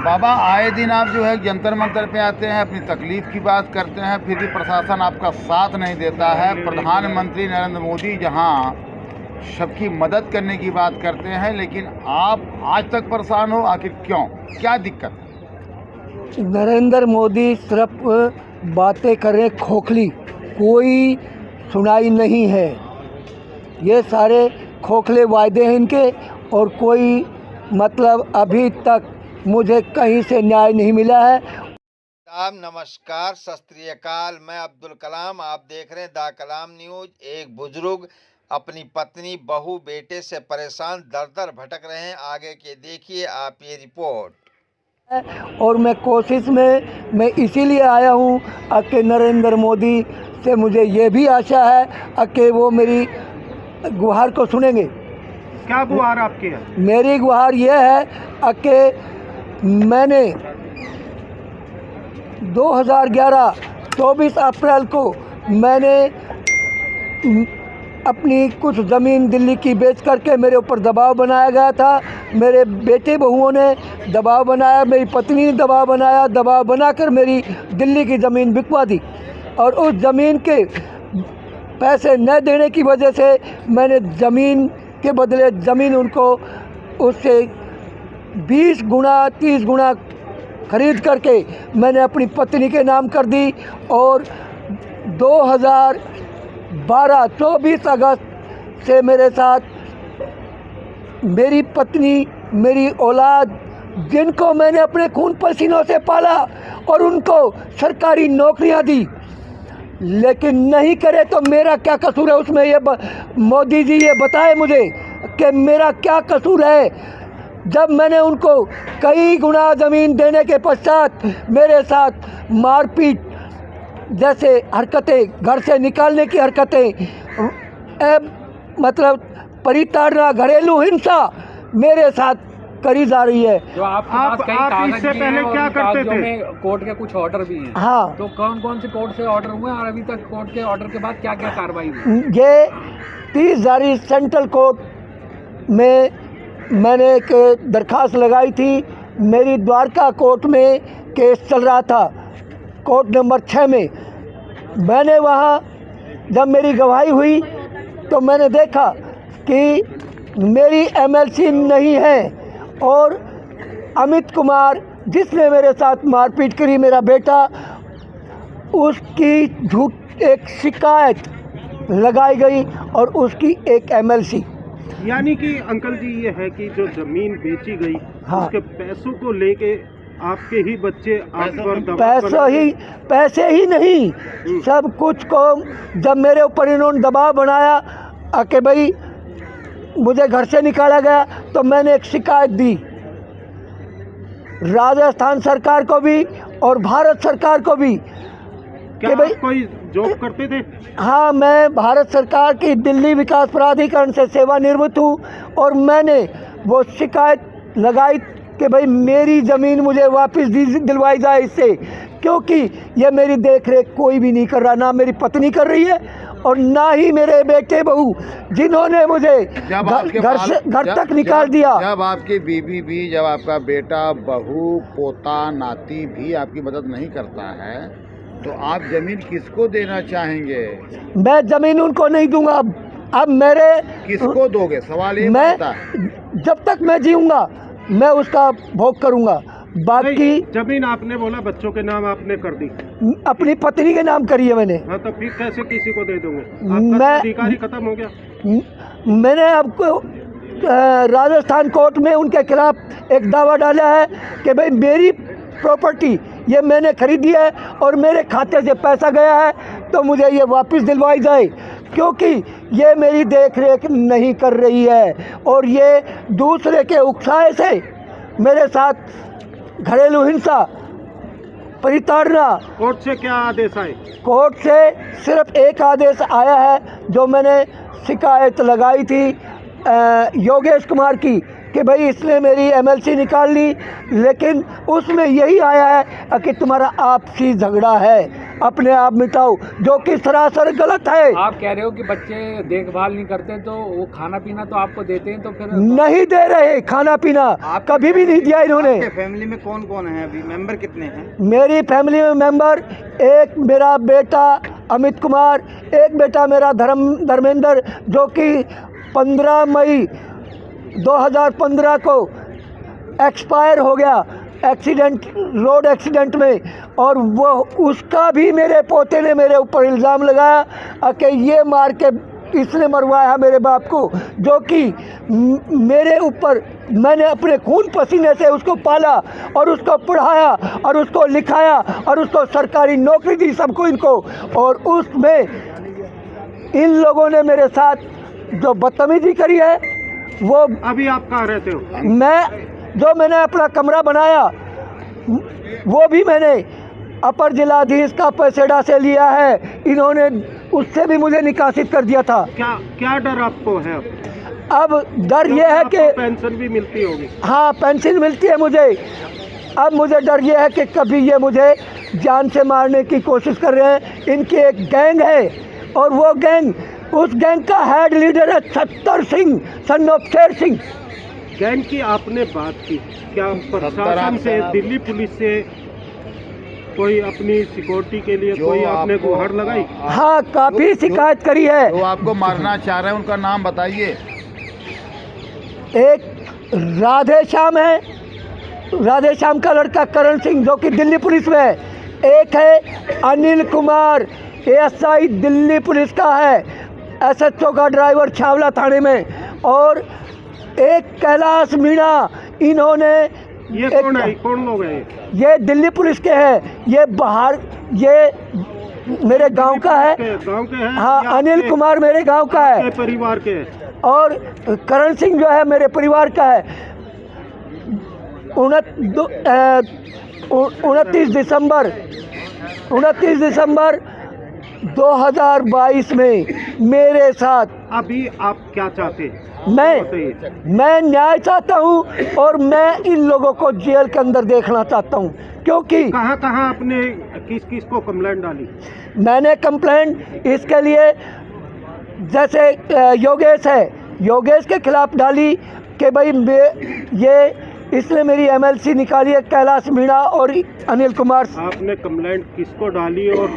बाबा, आए दिन आप जो है जंतर मंतर पे आते हैं, अपनी तकलीफ की बात करते हैं, फिर भी प्रशासन आपका साथ नहीं देता है। प्रधानमंत्री नरेंद्र मोदी जहां सबकी मदद करने की बात करते हैं, लेकिन आप आज तक परेशान हो। आखिर क्यों, क्या दिक्कत? नरेंद्र मोदी सिर्फ बातें कर रहे, खोखली, कोई सुनाई नहीं है। ये सारे खोखले वायदे हैं इनके, और कोई मतलब अभी तक मुझे कहीं से न्याय नहीं मिला है। साहब नमस्कार, सत श्री अकाल। मैं अब्दुल कलाम, आप देख रहे हैं दा कलाम न्यूज। एक बुजुर्ग अपनी पत्नी, बहू, बेटे से परेशान दर दर भटक रहे हैं। आगे के देखिए आप ये रिपोर्ट। और मैं कोशिश में मैं इसीलिए आया हूँ कि नरेंद्र मोदी से मुझे ये भी आशा है कि वो मेरी गुहार को सुनेंगे। क्या गुहार आपकी है? मेरी गुहार ये है कि मैंने 2011 24 अप्रैल को मैंने अपनी कुछ ज़मीन दिल्ली की बेच करके मेरे ऊपर दबाव बनाया गया था। मेरे बेटे बहुओं ने दबाव बनाया, मेरी पत्नी ने दबाव बनाया, दबाव बनाकर मेरी दिल्ली की ज़मीन बिकवा दी। और उस ज़मीन के पैसे न देने की वजह से मैंने ज़मीन के बदले ज़मीन उनको उससे 20 गुना 30 गुना खरीद करके मैंने अपनी पत्नी के नाम कर दी। और 2012 24 अगस्त से मेरे साथ मेरी पत्नी, मेरी औलाद, जिनको मैंने अपने खून पसीनों से पाला और उनको सरकारी नौकरियां दी, लेकिन नहीं करे तो मेरा क्या कसूर है उसमें? ये मोदी जी ये बताए मुझे कि मेरा क्या कसूर है। जब मैंने उनको कई गुना ज़मीन देने के पश्चात मेरे साथ मारपीट जैसे हरकतें, घर से निकालने की हरकतें, मतलब परिताड़ना, घरेलू हिंसा मेरे साथ करी जा रही है। जो आपके पास कई कागज इससे पहले हैं क्या और करते थे? में कोर्ट के कुछ ऑर्डर भी हैं। हाँ, तो कौन कौन से कोर्ट से ऑर्डर हुए और अभी तक कोर्ट के ऑर्डर के बाद क्या क्या कार्रवाई हुई? ये 30 जारी सेंट्रल कोर्ट में मैंने एक दरख्वास्त लगाई थी। मेरी द्वारका कोर्ट में केस चल रहा था, कोर्ट नंबर 6 में। मैंने वहाँ जब मेरी गवाही हुई तो मैंने देखा कि मेरी MLC नहीं है, और अमित कुमार जिसने मेरे साथ मारपीट करी, मेरा बेटा, उसकी झूठ एक शिकायत लगाई गई और उसकी एक MLC। यानी कि अंकल जी ये है कि जो जमीन बेची गई, हाँ, उसके पैसों को लेके आपके ही बच्चे आप पर दबाव पैसे ही नहीं, सब कुछ को जब मेरे ऊपर इन्होंने दबाव बनाया कि भाई मुझे घर से निकाला गया, तो मैंने एक शिकायत दी राजस्थान सरकार को भी और भारत सरकार को भी। क्या भाई आप कोई जॉब करते थे? हाँ, मैं भारत सरकार की दिल्ली विकास प्राधिकरण से सेवानिवृत्त हूँ, और मैंने वो शिकायत लगाई कि भाई मेरी ज़मीन मुझे वापस दिलवाई जाए इससे, क्योंकि ये मेरी देख रेख कोई भी नहीं कर रहा, ना मेरी पत्नी कर रही है और ना ही मेरे बेटे बहू, जिन्होंने मुझे घर तक निकाल दिया। जब आपकी बीवी भी, जब आपका बेटा, बहू, पोता, नाती भी आपकी मदद नहीं करता है, तो आप जमीन किसको देना चाहेंगे? मैं जमीन उनको नहीं दूंगा। अब मेरे किसको दोगे? सवाल ये मैं बनता है। जब तक मैं जीऊंगा मैं उसका भोग करूंगा। बाकी जमीन आपने बोला बच्चों के नाम आपने कर दी, अपनी पत्नी के नाम करी है मैंने। हाँ, तो फिर कैसे किसी को दे दोगे? मैं आपका अधिकारी खत्म हो गया। मैंने आपको राजस्थान कोर्ट में उनके खिलाफ एक दावा डाला है कि भाई मेरी प्रॉपर्टी ये मैंने खरीदी है और मेरे खाते से पैसा गया है, तो मुझे ये वापस दिलवाई जाए, क्योंकि ये मेरी देख रेख नहीं कर रही है और ये दूसरे के उकसाए से मेरे साथ घरेलू हिंसा, परिताड़ना। कोर्ट से क्या आदेश आए? कोर्ट से सिर्फ एक आदेश आया है, जो मैंने शिकायत लगाई थी योगेश कुमार की कि भाई इसने मेरी MLC निकाल ली, लेकिन उसमें यही आया है कि तुम्हारा आपसी झगड़ा है। अपने आप मिटाओ, जो कि सरासर गलत है। आप कह रहे हो कि बच्चे देखभाल नहीं करते, तो वो खाना पीना तो आपको देते हैं, तो फिर नहीं दे रहे खाना पीना, कभी भी नहीं दिया इन्होंने। आपके फैमिली में कौन कौन है अभी, मेंबर कितने हैं? मेरी फैमिली में मेंबर, एक मेरा बेटा अमित कुमार, एक बेटा मेरा धर्मेंद्र, जो कि 15 मई 2015 को एक्सपायर हो गया एक्सीडेंट, रोड एक्सीडेंट में। और वो उसका भी मेरे पोते ने मेरे ऊपर इल्ज़ाम लगाया कि ये मार के इसने मरवाया मेरे बाप को, जो कि मेरे ऊपर, मैंने अपने खून पसीने से उसको पाला और उसको पढ़ाया और उसको लिखाया और उसको सरकारी नौकरी दी सबको इनको। और उसमें इन लोगों ने मेरे साथ जो बदतमीजी करी है, वो अभी आप कहाँ रहते हो? मैंने अपना कमरा बनाया, वो भी मैंने अपर जिलाधीश का पैसेडा से लिया है। इन्होंने उससे भी मुझे निकासित कर दिया था। क्या डर आपको है? अब डर ये है कि पेंशन भी मिलती होगी। हाँ, पेंशन मिलती है मुझे। अब मुझे डर ये है कि कभी ये मुझे जान से मारने की कोशिश कर रहे हैं। इनकी एक गैंग है और वो गैंग, उस गैंग का हेड लीडर है छत्तर Singh, son of Sher Singh. Gang की आपने बात की, क्या प्रशासन से, दिल्ली पुलिस से कोई अपनी सिक्योरिटी के लिए कोई आपने गुहार लगाई? हाँ, काफ़ी शिकायत करी है। जो आपको मारना चाह रहे हैं उनका नाम बताइए। एक राधे श्याम है, राधे श्याम का लड़का करण सिंह, जो कि दिल्ली पुलिस में है। एक है अनिल कुमार, एएसआई दिल्ली पुलिस का है, एसएचओ का ड्राइवर छावला थाने में। और एक कैलाश मीणा, इन्होंने ये कौन है, कौन लोग हैं? ये दिल्ली पुलिस के हैं, ये बाहर, ये मेरे गांव का है। गांव के हैं? हाँ, अनिल कुमार मेरे गांव का है, परिवार के। और करण सिंह जो है मेरे परिवार का है। 29 दिसंबर 2022 में मेरे साथ। अभी आप क्या चाहते हैं? मैं न्याय चाहता हूं और मैं इन लोगों को जेल के अंदर देखना चाहता हूं, क्योंकि कहाँ आपने किस को कंप्लेंट डाली? मैंने कंप्लेंट इसके लिए, जैसे योगेश है, योगेश के खिलाफ डाली कि भाई इसने मेरी एमएलसी निकाली है, कैलाश मीणा और अनिल कुमार। आपने कंप्लेंट किसको डाली? और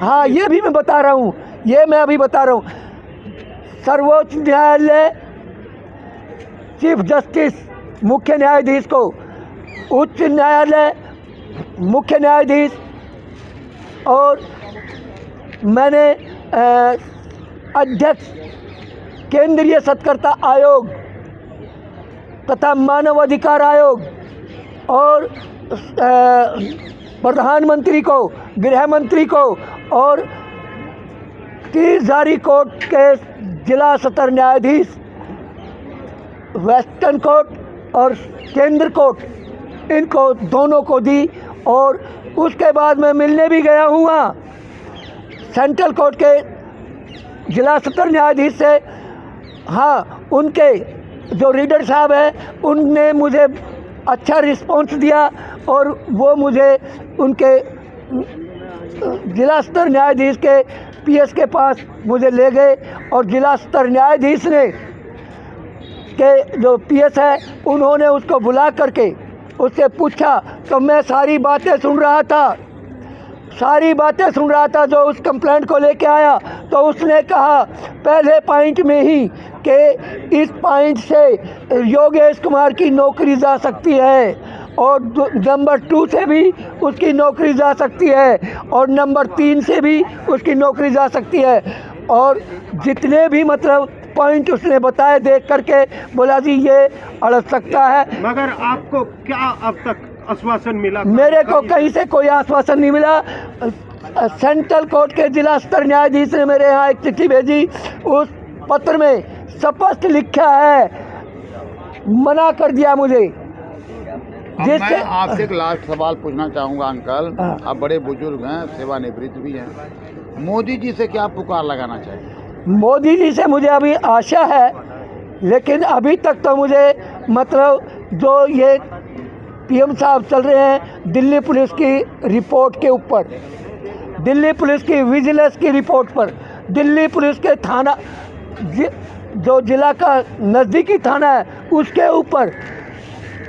हाँ, ये भी मैं बता रहा हूँ, ये मैं अभी बता रहा हूँ। सर्वोच्च न्यायालय, चीफ जस्टिस, मुख्य न्यायाधीश को, उच्च न्यायालय, मुख्य न्यायाधीश, और मैंने अध्यक्ष केंद्रीय सत्कर्ता आयोग तथा मानव अधिकार आयोग और प्रधानमंत्री को, गृह मंत्री को और 30 जारी कोर्ट के जिला सत्र न्यायाधीश, वेस्टर्न कोर्ट और केंद्र कोर्ट, इनको दोनों को दी। और उसके बाद मैं मिलने भी गया हूँ वहाँ सेंट्रल कोर्ट के जिला सत्र न्यायाधीश से। हाँ, उनके जो रीडर साहब हैं, उनने मुझे अच्छा रिस्पॉन्स दिया और वो मुझे उनके जिला स्तर न्यायाधीश के पीएस के पास मुझे ले गए। और जिला स्तर न्यायाधीश ने के जो पीएस है, उन्होंने उसको बुला करके उससे पूछा, तो मैं सारी बातें सुन रहा था जो उस कंप्लेंट को लेके आया। तो उसने कहा पहले पॉइंट में ही कि इस पॉइंट से योगेश कुमार की नौकरी जा सकती है, और नंबर 2 से भी उसकी नौकरी जा सकती है, और नंबर 3 से भी उसकी नौकरी जा सकती है। और जितने भी मतलब पॉइंट उसने बताए, देख करके बोला जी ये अड़ सकता है। मगर आपको क्या अब तक आश्वासन मिला? मेरे को कहीं से कोई आश्वासन नहीं मिला। सेंट्रल कोर्ट के जिला स्तर न्यायाधीश ने मेरे यहाँ एक चिट्ठी भेजी, उस पत्र में स्पष्ट लिखा है, मना कर दिया मुझे। मैं आपसे एक लास्ट सवाल पूछना चाहूँगा अंकल, आप बड़े बुजुर्ग हैं, सेवानिवृत्त भी हैं, मोदी जी से क्या पुकार लगाना चाहिए? मोदी जी से मुझे अभी आशा है, लेकिन अभी तक तो मुझे मतलब जो ये पीएम साहब चल रहे हैं दिल्ली पुलिस की रिपोर्ट के ऊपर, दिल्ली पुलिस की विजिलेंस की रिपोर्ट पर, दिल्ली पुलिस के थाना जो जिला का नज़दीकी थाना है उसके ऊपर,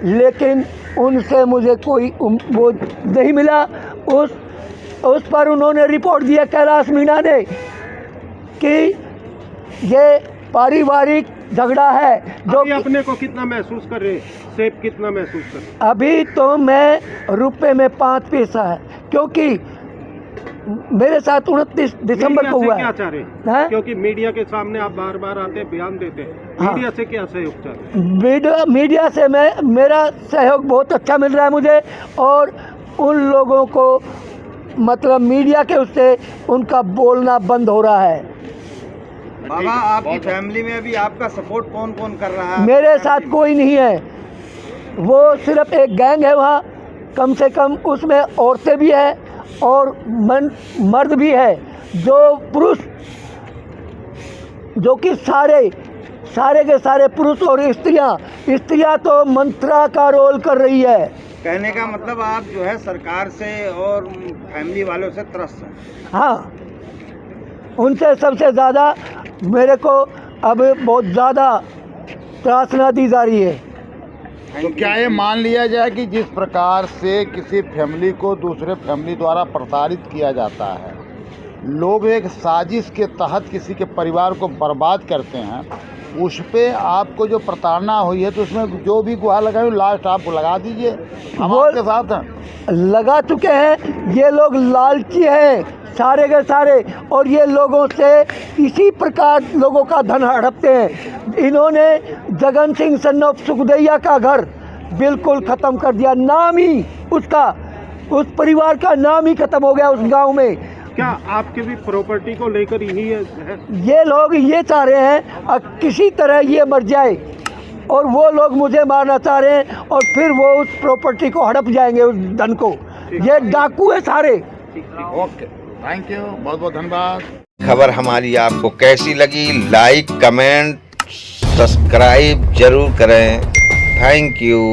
लेकिन उनसे मुझे कोई वो नहीं मिला। उस पर उन्होंने रिपोर्ट दिया कैलाश मीणा ने कि ये पारिवारिक झगड़ा है। जो अभी अपने को कितना महसूस कर रहे, सेफ कितना महसूस कर रहे? अभी तो मैं रुपए में 5 पैसा है, क्योंकि मेरे साथ 29 दिसंबर को हुआ क्या है। चाह रहे हैं? क्योंकि मीडिया के सामने आप बार बार आते बयान देते हैं, हाँ। मीडिया से क्या सहयोग चाह रहे हैं? मीडिया से मेरा सहयोग बहुत अच्छा मिल रहा है मुझे, और उन लोगों को मतलब मीडिया के उससे उनका बोलना बंद हो रहा है। बाबा, आपकी फैमिली में अभी आपका सपोर्ट कौन कौन कर रहा है? मेरे साथ कोई नहीं है, वो सिर्फ एक गैंग है वहाँ, कम से कम उसमें औरतें भी है और मर्द भी है, जो पुरुष, जो कि सारे के सारे पुरुष और स्त्रियां तो मंत्रा का रोल कर रही है। कहने का मतलब आप जो है सरकार से और फैमिली वालों से त्रस्त हैं। हाँ, उनसे सबसे ज़्यादा मेरे को अब बहुत ज़्यादा त्रासना दी जा रही है। तो क्या ये मान लिया जाए कि जिस प्रकार से किसी फैमिली को दूसरे फैमिली द्वारा प्रताड़ित किया जाता है, लोग एक साजिश के तहत किसी के परिवार को बर्बाद करते हैं, उस पे आपको जो प्रताड़ना हुई है तो उसमें जो भी गुहार लगाई लास्ट आपको लगा दीजिए, हम आपके साथ हैं। लगा चुके हैं, ये लोग लालची हैं सारे के सारे, और ये लोगों से इसी प्रकार लोगों का धन हड़पते हैं। इन्होंने जगन सिंह सन ऑफ सुखदैया का घर बिल्कुल ख़त्म कर दिया, नाम ही उसका, उस परिवार का नाम ही ख़त्म हो गया उस गांव में। क्या आपके भी प्रॉपर्टी को लेकर यही है? ये लोग ये चाह रहे हैं किसी तरह ये मर जाए, और वो लोग मुझे मारना चाह रहे हैं, और फिर वो उस प्रॉपर्टी को हड़प जाएंगे, उस धन को। ये डाकू है सारे। ओके, थैंक यू, बहुत बहुत धन्यवाद। खबर हमारी आपको कैसी लगी? लाइक, कमेंट, सब्सक्राइब जरूर करें। Thank you.